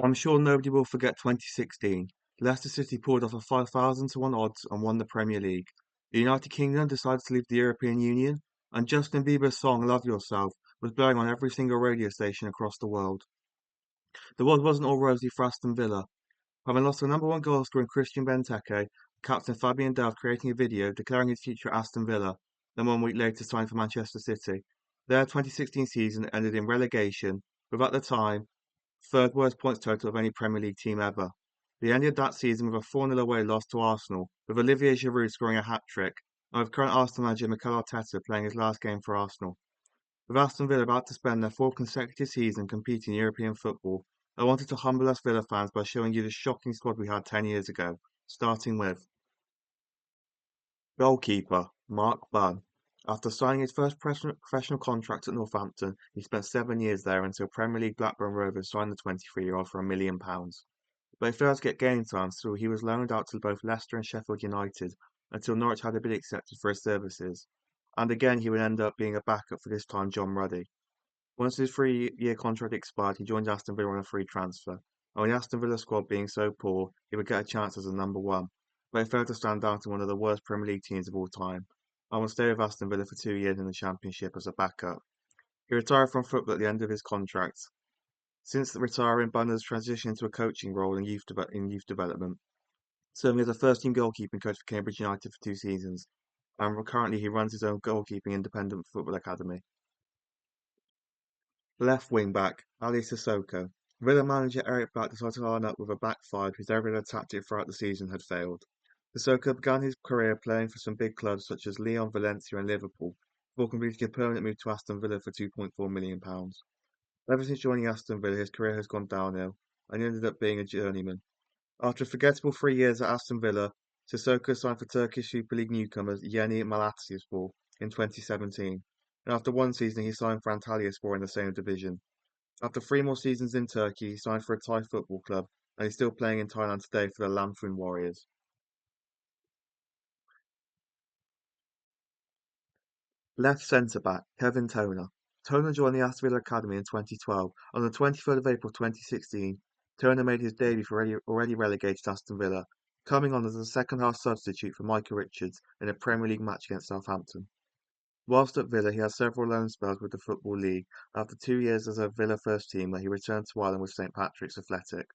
I'm sure nobody will forget 2016. Leicester City pulled off a 5,000 to 1 odds and won the Premier League. The United Kingdom decided to leave the European Union, and Justin Bieber's song Love Yourself was blowing on every single radio station across the world. The world wasn't all rosy for Aston Villa. Having lost the number one goal scorer in Christian Benteke, captain Fabian Delph creating a video declaring his future at Aston Villa, then 1 week later signed for Manchester City. Their 2016 season ended in relegation, with at the time third worst points total of any Premier League team ever. They ended that season with a 4-0 away loss to Arsenal, with Olivier Giroud scoring a hat-trick, and with current Arsenal manager Mikel Arteta playing his last game for Arsenal. With Aston Villa about to spend their fourth consecutive season competing in European football, I wanted to humble us Villa fans by showing you the shocking squad we had 10 years ago, starting with goalkeeper Mark Bunn. After signing his first professional contract at Northampton, he spent 7 years there until Premier League Blackburn Rovers signed the 23-year-old for £1 million. But he failed to get game time, so he was loaned out to both Leicester and Sheffield United until Norwich had a bid accepted for his services. And again, he would end up being a backup for this time John Ruddy. Once his 3-year contract expired, he joined Aston Villa on a free transfer. And with the Aston Villa squad being so poor, he would get a chance as a number one. But he failed to stand down to one of the worst Premier League teams of all time. I will stay with Aston Villa for 2 years in the Championship as a backup. He retired from football at the end of his contract. Since retiring, Bunn has transitioned into a coaching role in youth development, serving as a first-team goalkeeping coach for Cambridge United for 2 seasons. And currently, he runs his own goalkeeping independent football academy. Left wing back Ali Sissoko. Villa manager Eric Back decided to line up with a back five whose every other tactic throughout the season had failed. Sissoko began his career playing for some big clubs such as Lyon, Valencia and Liverpool, before completing a permanent move to Aston Villa for £2.4 million. Ever since joining Aston Villa, his career has gone downhill, and he ended up being a journeyman. After a forgettable 3 years at Aston Villa, Sissoko signed for Turkish Super League newcomers Yeni Malatyaspor in 2017, and after one season he signed for Antalyaspor in the same division. After 3 more seasons in Turkey, he signed for a Thai football club, and he's still playing in Thailand today for the Lamphun Warriors. Left centre-back, Kevin Toner. Toner joined the Aston Villa Academy in 2012. On the 23rd of April 2016, Toner made his debut for already relegated Aston Villa, coming on as a second-half substitute for Michael Richards in a Premier League match against Southampton. Whilst at Villa, he had several loan spells with the Football League. After 2 years as a Villa first-teamer, he returned to Ireland with St Patrick's Athletic.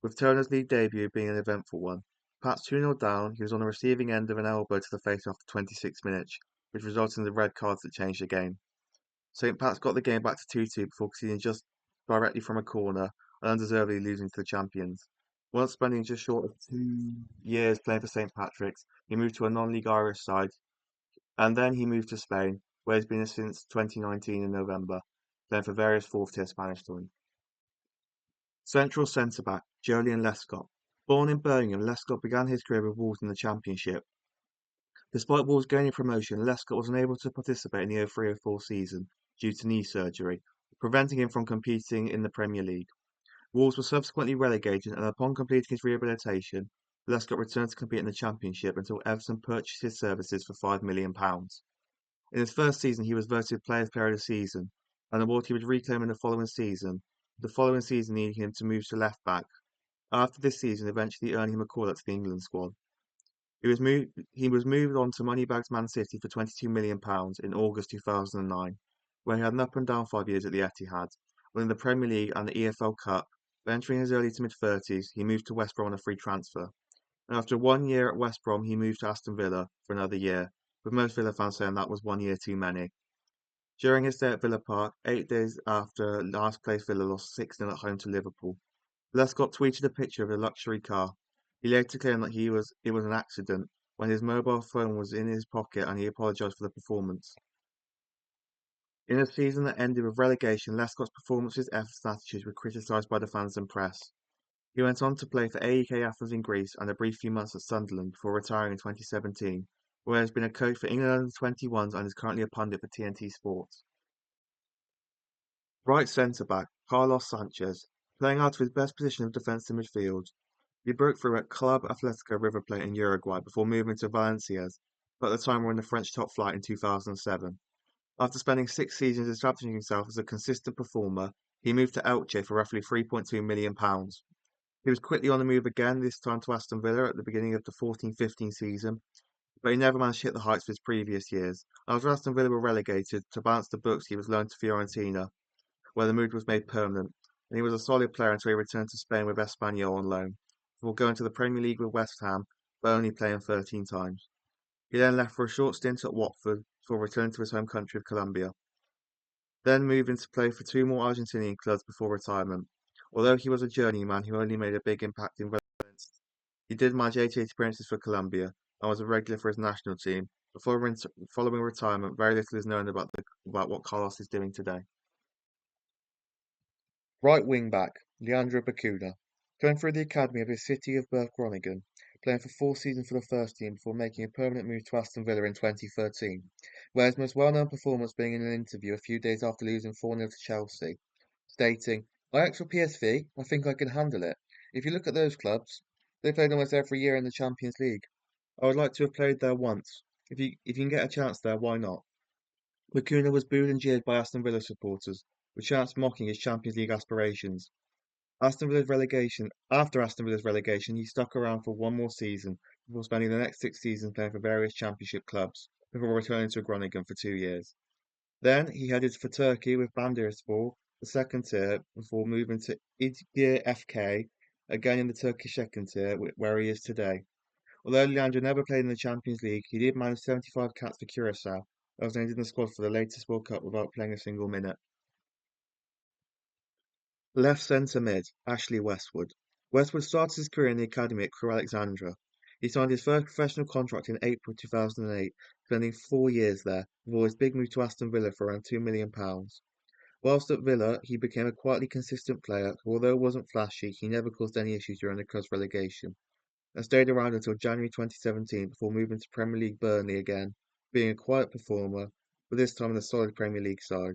With Toner's league debut being an eventful one, perhaps 2-0 down, he was on the receiving end of an elbow to the face after 26 minutes, which resulted in the red cards that changed the game. St Pat's got the game back to 2-2 before conceding just directly from a corner and undeservedly losing to the champions. Once spending just short of 2 years playing for St Patrick's, he moved to a non-league Irish side, and then he moved to Spain, where he's been since 2019 in November, playing for various fourth-tier Spanish teams. Central centre-back, Joleon Lescott. Born in Birmingham, Lescott began his career with Wolves in the Championship. Despite Wolves gaining promotion, Lescott was unable to participate in the 03-04 season due to knee surgery, preventing him from competing in the Premier League. Wolves were subsequently relegated, and upon completing his rehabilitation, Lescott returned to compete in the Championship until Everton purchased his services for £5 million. In his first season, he was voted Player of the Season, an award he would reclaim in the following season, needing him to move to left back. After this season eventually earned him a call-up to the England squad. He was moved on to Moneybags Man City for £22 million in August 2009, where he had an up and down 5 years at the Etihad, winning the Premier League and the EFL Cup. But entering his early to mid-30s, he moved to West Brom on a free transfer. And after 1 year at West Brom, he moved to Aston Villa for another year, with most Villa fans saying that was 1 year too many. During his stay at Villa Park, 8 days after last place Villa lost 6-0 at home to Liverpool, Lescott tweeted a picture of a luxury car. He later claimed that it was an accident when his mobile phone was in his pocket and he apologised for the performance. In a season that ended with relegation, Lescott's performances, efforts and attitudes were criticised by the fans and press. He went on to play for AEK Athens in Greece and a brief few months at Sunderland before retiring in 2017, where he has been a coach for England under-21s and is currently a pundit for TNT Sports. Right centre-back, Carlos Sanchez, playing out of his best position of defensive midfield. He broke through at Club Atlético River Plate in Uruguay before moving to Valenciennes, but at the time were in the French top flight in 2007. After spending 6 seasons establishing himself as a consistent performer, he moved to Elche for roughly £3.2 million. He was quickly on the move again, this time to Aston Villa at the beginning of the 14-15 season, but he never managed to hit the heights of his previous years. After Aston Villa were relegated, to balance the books he was loaned to Fiorentina, where the move was made permanent, and he was a solid player until he returned to Spain with Espanyol on loan, before going to the Premier League with West Ham, but only playing 13 times. He then left for a short stint at Watford, before returning to his home country of Colombia, then moving to play for two more Argentinian clubs before retirement. Although he was a journeyman who only made a big impact in Valencia, he did manage 88 appearances for Colombia and was a regular for his national team. Following retirement, very little is known about what Carlos is doing today. Right wing back, Leandro Bacuna, going through the academy of his city of birth Groningen, playing for 4 seasons for the first team before making a permanent move to Aston Villa in 2013, where his most well-known performance being in an interview a few days after losing 4-0 to Chelsea, stating, "I asked for PSV, I think I can handle it. If you look at those clubs, they played almost every year in the Champions League. I would like to have played there once. If you can get a chance there, why not?" Bacuna was booed and jeered by Aston Villa supporters, with chants mocking his Champions League aspirations. After Aston Villa's relegation, he stuck around for one more season before spending the next 6 seasons playing for various Championship clubs, before returning to Groningen for 2 years. Then he headed for Turkey with Bandırspor, the second tier, before moving to İzmir FK, again in the Turkish second tier, where he is today. Although Leandro never played in the Champions League, he did manage 75 caps for Curaçao, and was named in the squad for the latest World Cup without playing a single minute. Left centre mid, Ashley Westwood. Westwood started his career in the academy at Crewe Alexandra. He signed his first professional contract in April 2008, spending 4 years there, before his big move to Aston Villa for around £2 million. Whilst at Villa, he became a quietly consistent player who, although wasn't flashy, he never caused any issues during the club's relegation, and stayed around until January 2017 before moving to Premier League Burnley again, being a quiet performer, but this time in a solid Premier League side.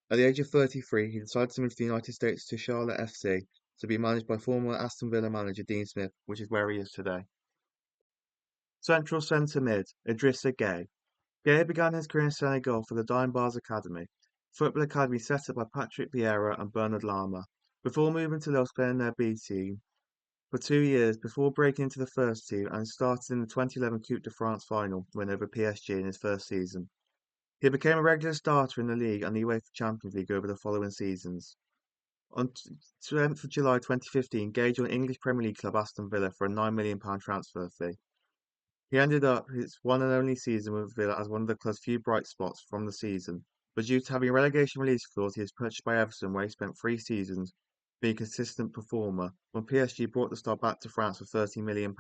At the age of 33, he decided to move to the United States to Charlotte FC to be managed by former Aston Villa manager Dean Smith, which is where he is today. Central centre mid, Idrissa Gueye. Gueye began his career in Senegal for the Dime Bars Academy, football academy set up by Patrick Vieira and Bernard Lama, before moving to Lille playing their B team for 2 years before breaking into the first team and started in the 2011 Coupe de France final win over PSG in his first season. He became a regular starter in the league and the UEFA Champions League over the following seasons. On 10th of July 2015, Gueye joined English Premier League club Aston Villa for a £9 million transfer fee. He ended up his one and only season with Villa as one of the club's few bright spots from the season, but due to having a relegation release clause, he was purchased by Everton, where he spent 3 seasons being a consistent performer when PSG brought the star back to France for £30 million.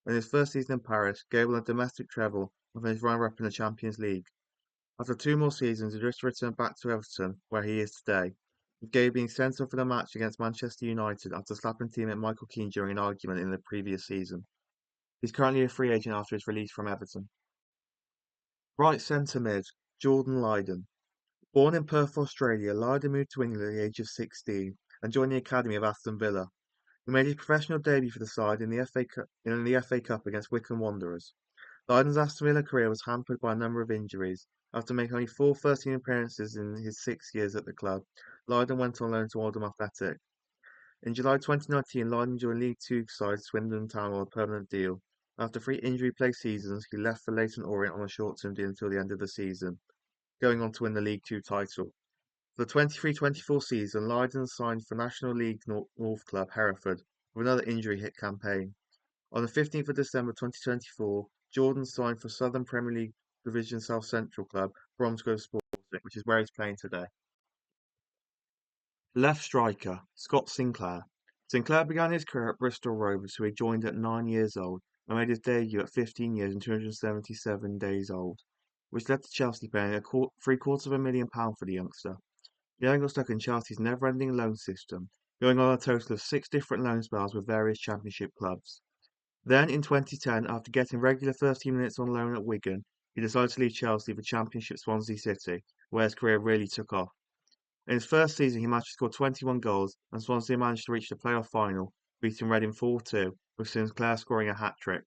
In his first season in Paris, Gueye won a domestic treble and finished runner-up in the Champions League. After 2 more seasons, Idrissa returned back to Everton, where he is today, with Gueye being sent off for the match against Manchester United after slapping teammate Michael Keane during an argument in the previous season. He's currently a free agent after his release from Everton. Right centre mid, Jordan Lydon. Born in Perth, Australia, Lydon moved to England at the age of 16 and joined the academy of Aston Villa. He made his professional debut for the side in the FA Cup against Wycombe Wanderers. Lydon's Aston Villa career was hampered by a number of injuries. After making only 4 first-team appearances in his 6 years at the club, Lydon went on loan to Oldham Athletic. In July 2019, Lydon joined League Two side Swindon Town on a permanent deal. After 3 injury-plagued seasons, he left for Leyton Orient on a short-term deal until the end of the season, going on to win the League Two title. For the 23-24 season, Lydon signed for National League North club Hereford with another injury-hit campaign. On the 15th of December 2024, Jordan signed for Southern Premier League Division South Central club Bromsgrove Sporting, which is where he's playing today. Left striker, Scott Sinclair. Sinclair began his career at Bristol Rovers, who he joined at 9 years old, and made his debut at 15 years and 277 days old, which led to Chelsea paying £750,000 for the youngster. The young got stuck in Chelsea's never-ending loan system, going on a total of 6 different loan spells with various Championship clubs. Then, in 2010, after getting regular first-team minutes on loan at Wigan, he decided to leave Chelsea for Championship Swansea City, where his career really took off. In his first season, he managed to score 21 goals, and Swansea managed to reach the playoff final, beating Reading 4-2, with Sinclair scoring a hat-trick.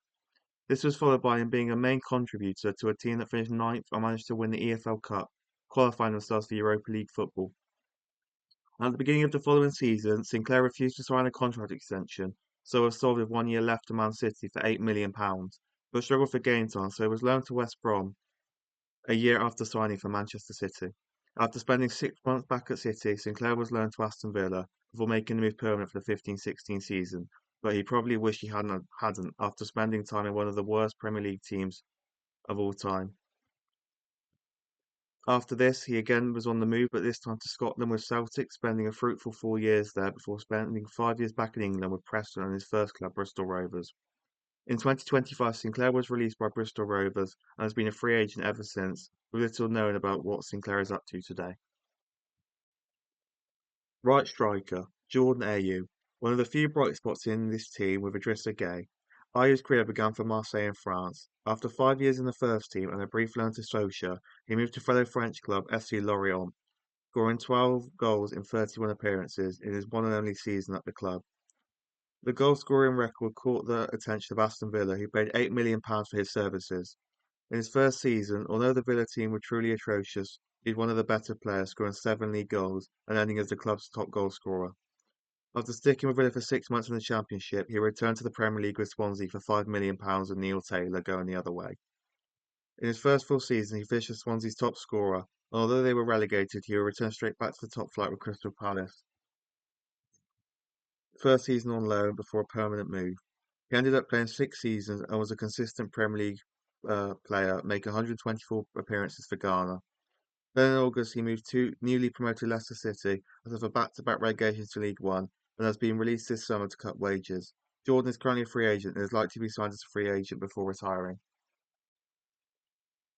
This was followed by him being a main contributor to a team that finished ninth and managed to win the EFL Cup, qualifying themselves for Europa League football. At the beginning of the following season, Sinclair refused to sign a contract extension, so was sold with 1 year left to Man City for £8 million, but struggled for game time, so was loaned to West Brom a year after signing for Manchester City. After spending 6 months back at City, Sinclair was loaned to Aston Villa before making the move permanent for the 15-16 season, but he probably wished he hadn't after spending time in one of the worst Premier League teams of all time. After this, he again was on the move, but this time to Scotland with Celtic, spending a fruitful 4 years there before spending 5 years back in England with Preston and his first club, Bristol Rovers. In 2025, Sinclair was released by Bristol Rovers and has been a free agent ever since, with little known about what Sinclair is up to today. Right striker, Jordan Ayew, one of the few bright spots in this team with Idrissa Gueye. Ayew's career began for Marseille in France. After 5 years in the first team and a brief loan to Sochaux, he moved to fellow French club FC Lorient, scoring 12 goals in 31 appearances in his one and only season at the club. The goal-scoring record caught the attention of Aston Villa, who paid £8 million for his services. In his first season, although the Villa team were truly atrocious, he was one of the better players, scoring 7 league goals and ending as the club's top goal scorer. After sticking with Villa for 6 months in the Championship, he returned to the Premier League with Swansea for £5 million and Neil Taylor going the other way. In his first full season, he finished as Swansea's top scorer, and although they were relegated, he would return straight back to the top flight with Crystal Palace. First season on loan before a permanent move. He ended up playing 6 seasons and was a consistent Premier League player, making 124 appearances for Ghana. Then in August, he moved to newly promoted Leicester City as of a back-to-back relegation to League One and has been released this summer to cut wages. Jordan is currently a free agent and is likely to be signed as a free agent before retiring.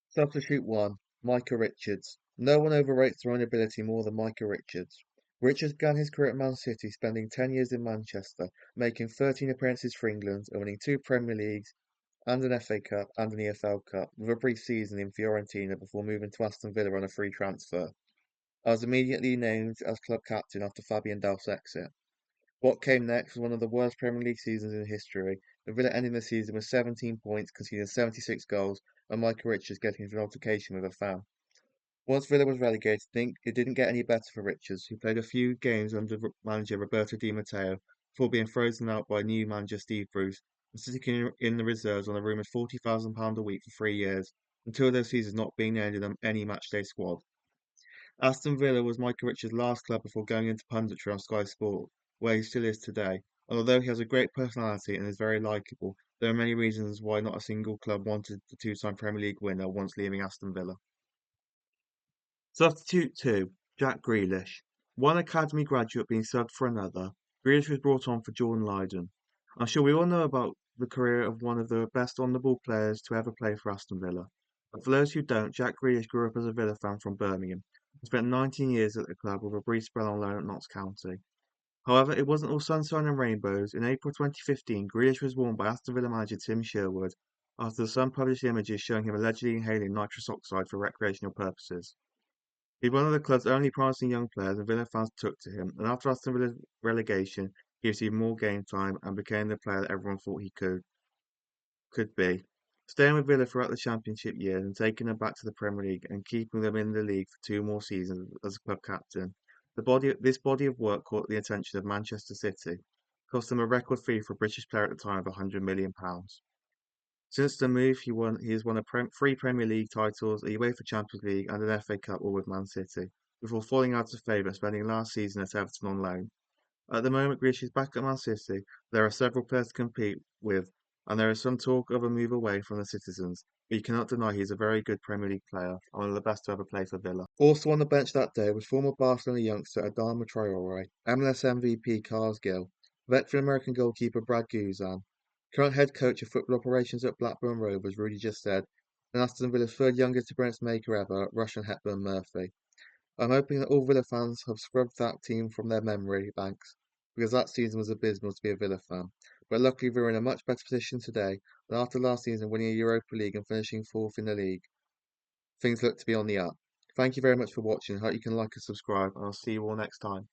Substitute 1. Micah Richards. No one overrates their own ability more than Micah Richards. Richards began his career at Man City, spending 10 years in Manchester, making 13 appearances for England and winning 2 Premier Leagues and an FA Cup and an EFL Cup, with a brief season in Fiorentina before moving to Aston Villa on a free transfer. I was immediately named as club captain after Fabian Delph's exit. What came next was one of the worst Premier League seasons in history, with Villa ending the season with 17 points, conceding 76 goals, and Michael Richards getting into an altercation with a fan. Once Villa was relegated, it didn't get any better for Richards, who played a few games under manager Roberto Di Matteo before being frozen out by new manager Steve Bruce and sitting in the reserves on a rumoured £40,000 a week for 3 years, until their season not being named in any matchday squad. Aston Villa was Michael Richards' last club before going into punditry on Sky Sport, where he still is today. And although he has a great personality and is very likeable, there are many reasons why not a single club wanted the two-time Premier League winner once leaving Aston Villa. Substitute 2. Jack Grealish. One academy graduate being subbed for another, Grealish was brought on for Jordan Lydon. I'm sure we all know about the career of one of the best on-the-ball players to ever play for Aston Villa. But for those who don't, Jack Grealish grew up as a Villa fan from Birmingham and spent 19 years at the club with a brief spell on loan at Notts County. However, it wasn't all sunshine and rainbows. In April 2015, Grealish was warned by Aston Villa manager Tim Sherwood after the Sun published images showing him allegedly inhaling nitrous oxide for recreational purposes. He's one of the club's only promising young players, and Villa fans took to him. And after Aston Villa's relegation, he received more game time and became the player that everyone thought he could be. Staying with Villa throughout the Championship years and taking them back to the Premier League and keeping them in the league for 2 more seasons as a club captain. This body of work caught the attention of Manchester City, cost them a record fee for a British player at the time of £100 million. Since the move, he has won 3 Premier League titles, a UEFA Champions League, and an FA Cup, all with Man City, before falling out of favour and spending last season at Everton on loan. At the moment, Grealish is back at Man City. There are several players to compete with, and there is some talk of a move away from the Citizens, but you cannot deny he is a very good Premier League player and one of the best to ever play for Villa. Also on the bench that day was former Barcelona youngster Adama Traore, MLS MVP Carles Gil, veteran American goalkeeper Brad Guzan, current head coach of football operations at Blackburn Rovers Rudy just said, and Aston Villa's third youngest appearance maker ever, Russian Hepburn Murphy. I'm hoping that all Villa fans have scrubbed that team from their memory banks, because that season was abysmal to be a Villa fan. But luckily we're in a much better position today, and after last season winning a Europa League and finishing 4th in the league, things look to be on the up. Thank you very much for watching. I hope you can like and subscribe, and I'll see you all next time.